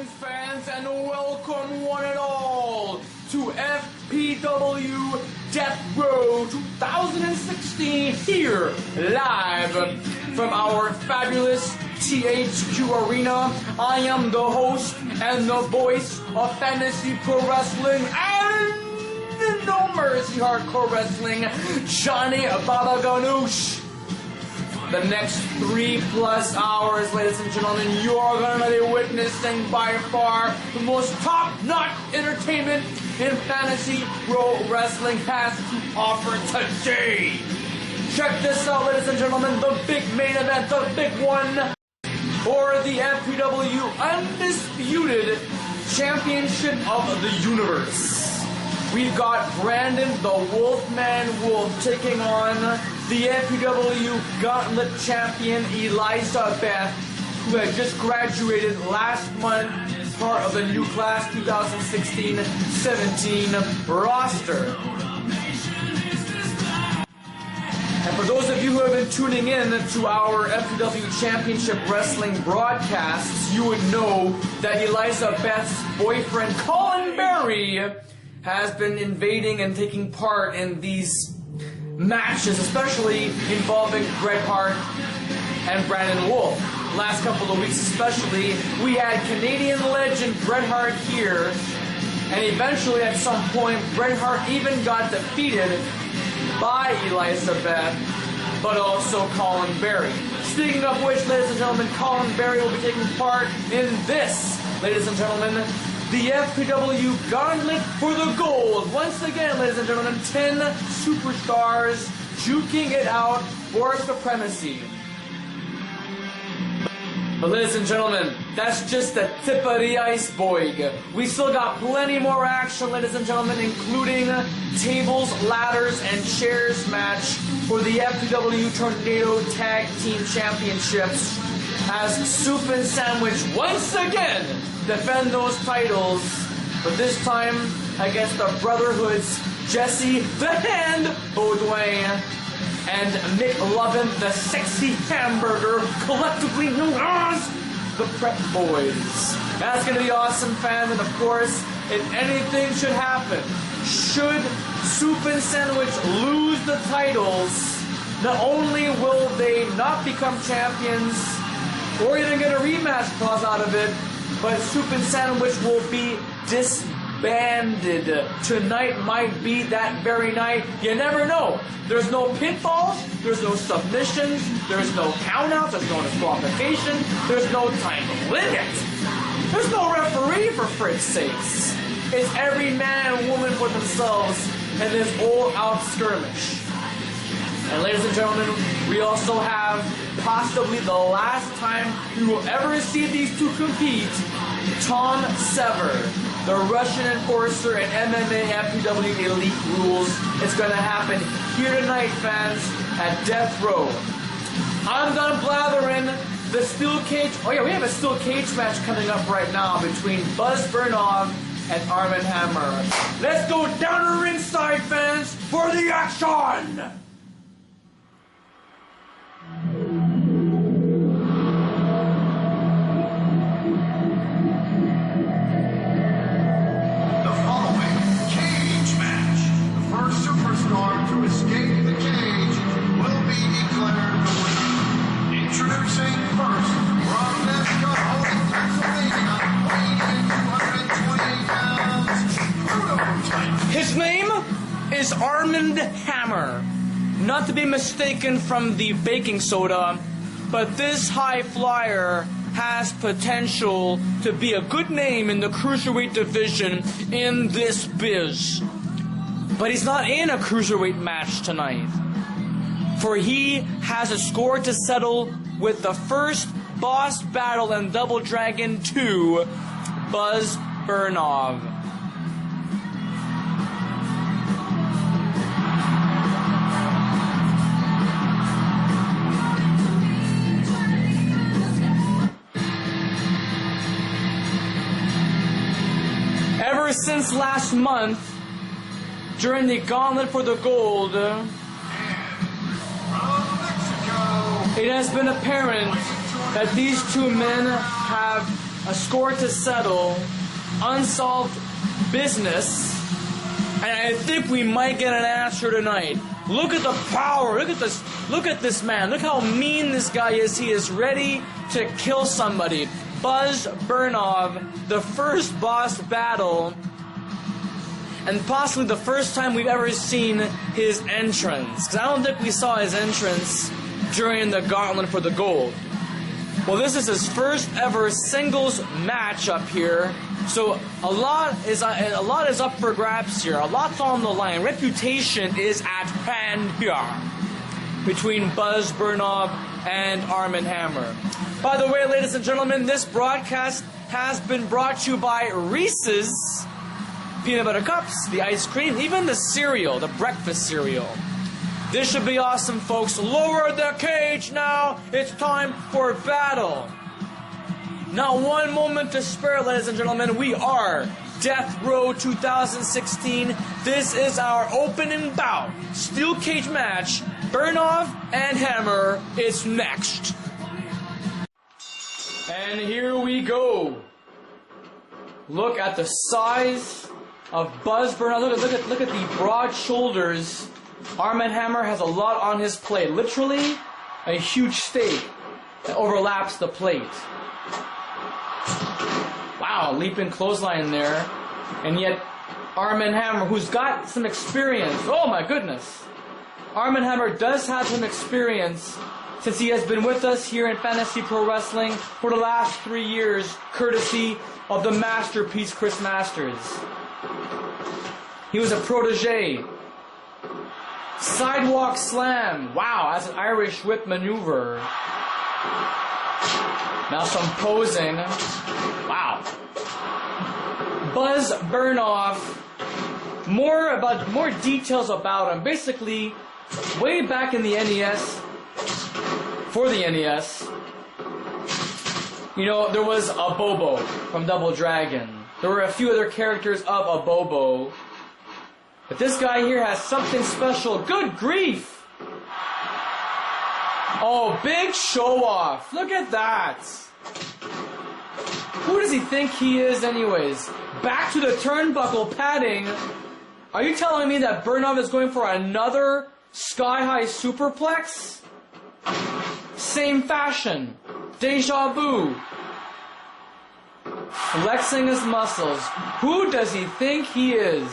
Greetings, fans, and welcome one and all to FPW Death Row 2016 here live from our fabulous THQ Arena. I am the host and the voice of Fantasy Pro Wrestling and No Mercy Hardcore Wrestling, Johnny Baba Ganoush. The next 3+ hours, ladies and gentlemen, you are going to be witnessing by far the most top-notch entertainment in Fantasy Pro Wrestling has to offer today. Check this out, ladies and gentlemen, the big main event, the big one, for the FPW Undisputed Championship of the Universe. We've got Brandon the Wolfman Wolf taking on the FPW Gauntlet Champion Elizabeth, who had just graduated last month, part of the new class 2016-17 roster. And for those of you who have been tuning in to our FPW Championship Wrestling broadcasts, you would know that Elizabeth's boyfriend, Colin Berry, has been invading and taking part in these matches, especially involving Bret Hart and Brandon Wolf. Last couple of weeks especially, we had Canadian legend Bret Hart here, and eventually at some point, Bret Hart even got defeated by Elizabeth, but also Colin Berry. Speaking of which, ladies and gentlemen, Colin Berry will be taking part in this, ladies and gentlemen, the FPW Gauntlet for the Gold. Once again, ladies and gentlemen, 10 superstars juking it out for supremacy. But ladies and gentlemen, that's just the tip of the iceberg. We still got plenty more action, ladies and gentlemen, including tables, ladders, and chairs match for the FPW Tornado Tag Team Championships, as Soup and Sandwich once again defend those titles, but this time against the Brotherhood's Jesse the Hand Beaudoin and Mick Lovin the Sexy Hamburger, collectively known as the Prep Boys. That's going to be awesome, fans, and of course, if anything should happen, should Soup and Sandwich lose the titles, not only will they not become champions or even get a rematch clause out of it, but Soup and Sandwich will be disbanded. Tonight might be that very night. You never know. There's no pinfalls, there's no submissions, there's no countouts, there's no disqualification, there's no time limit. There's no referee, for frick's sakes. It's every man and woman for themselves in this all-out skirmish. And ladies and gentlemen, we also have possibly the last time we will ever see these two compete, Tom Sever, the Russian enforcer and MMA FPW Elite Rules. It's going to happen here tonight, fans, at Death Row. I'm done blathering. The steel cage. Oh yeah, we have a steel cage match coming up right now between Buzz Burnov and Armand Hammer. Let's go down to ringside, fans, for the action! To escape the cage will be declared the winner. Introducing first, from Nesca, Pennsylvania, weighing in 228 pounds, prototype. His name is Armand Hammer. Not to be mistaken from the baking soda, but this high flyer has potential to be a good name in the cruiserweight division in this biz. But he's not in a cruiserweight match tonight, for he has a score to settle with the first boss battle in Double Dragon 2, Buzz Burnov. Ever since last month, during the Gauntlet for the Gold, it has been apparent that these two men have a score to settle, unsolved business, and I think we might get an answer tonight. Look at the power. Look at this man. Look how mean this guy is. He is ready to kill somebody. Buzz Burnov, the first boss battle, and possibly the first time we've ever seen his entrance. Because I don't think we saw his entrance during the Gauntlet for the Gold. Well, this is his first ever singles match up here. So a lot is up for grabs here. A lot's on the line. Reputation is at hand here between Buzz Burnov and Armand Hammer. By the way, ladies and gentlemen, this broadcast has been brought to you by Reese's Peanut Butter Cups, the ice cream, even the cereal, the breakfast cereal. This should be awesome, folks. Lower the cage now. It's time for battle. Not one moment to spare, ladies and gentlemen. We are Death Row 2016. This is our opening bout. Steel cage match. Burnov and Hammer is next. And here we go. Look at the size of Buzz Burnov. Look at the broad shoulders. Armand Hammer has a lot on his plate. Literally, a huge steak that overlaps the plate. Wow, leaping clothesline there. And yet, Armand Hammer, who's got some experience. Oh my goodness. Armand Hammer does have some experience since he has been with us here in Fantasy Pro Wrestling for the last 3 years, courtesy of the masterpiece Chris Masters. He was a protege. Sidewalk slam. Wow, that's an Irish whip maneuver. Now some posing. Wow. Buzz Burnov. More details about him. Basically, way back in the NES, for the NES, you know, there was a Bobo from Double Dragon. There were a few other characters of a Bobo. But this guy here has something special. Good grief! Oh, big show off. Look at that. Who does he think he is anyways? Back to the turnbuckle padding. Are you telling me that Burnov is going for another sky-high superplex? Same fashion. Deja vu. Flexing his muscles. Who does he think he is?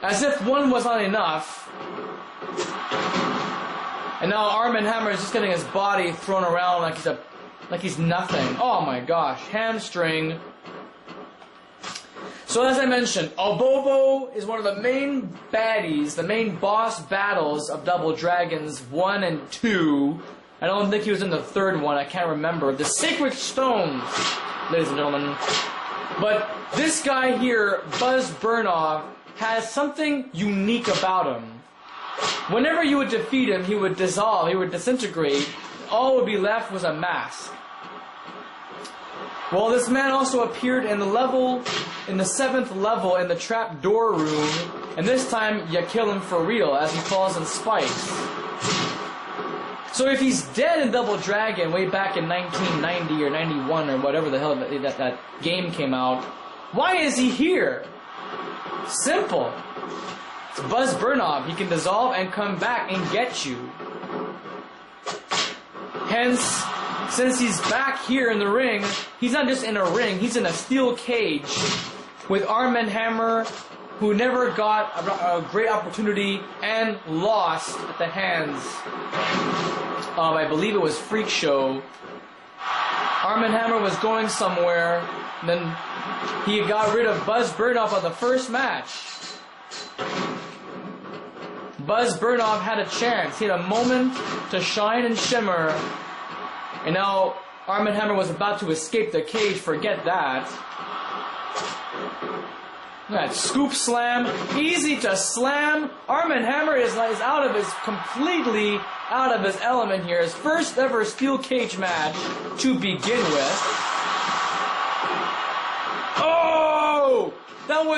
As if one was not enough. And now Armand Hammer is just getting his body thrown around like he's nothing. Oh my gosh, hamstring. So as I mentioned, Obobo is one of the main baddies, the main boss battles of Double Dragons 1 and 2. I don't think he was in the third one, I can't remember. The Sacred Stones, ladies and gentlemen. But this guy here, Buzz Burnov, has something unique about him. Whenever you would defeat him, he would dissolve, he would disintegrate. All would be left was a mask. Well, this man also appeared in the 7th level in the trap door room, and this time you kill him for real as he falls in spikes. So if he's dead in Double Dragon way back in 1990 or 91 or whatever the hell that game came out, why is he here? Simple. It's Buzz Burnov. He can dissolve and come back and get you. Hence, since he's back here in the ring, he's not just in a ring, he's in a steel cage with Armand Hammer, who never got a great opportunity and lost at the hands of, I believe it was Freak Show. Armand Hammer was going somewhere, and then he got rid of Buzz Burnov on the first match. Buzz Burnov had a chance. He had a moment to shine and shimmer. And now Armand Hammer was about to escape the cage. Forget that. Look at that scoop slam. Easy to slam. Armand Hammer is completely out of his element here. His first ever steel cage match to begin with. Oh! That was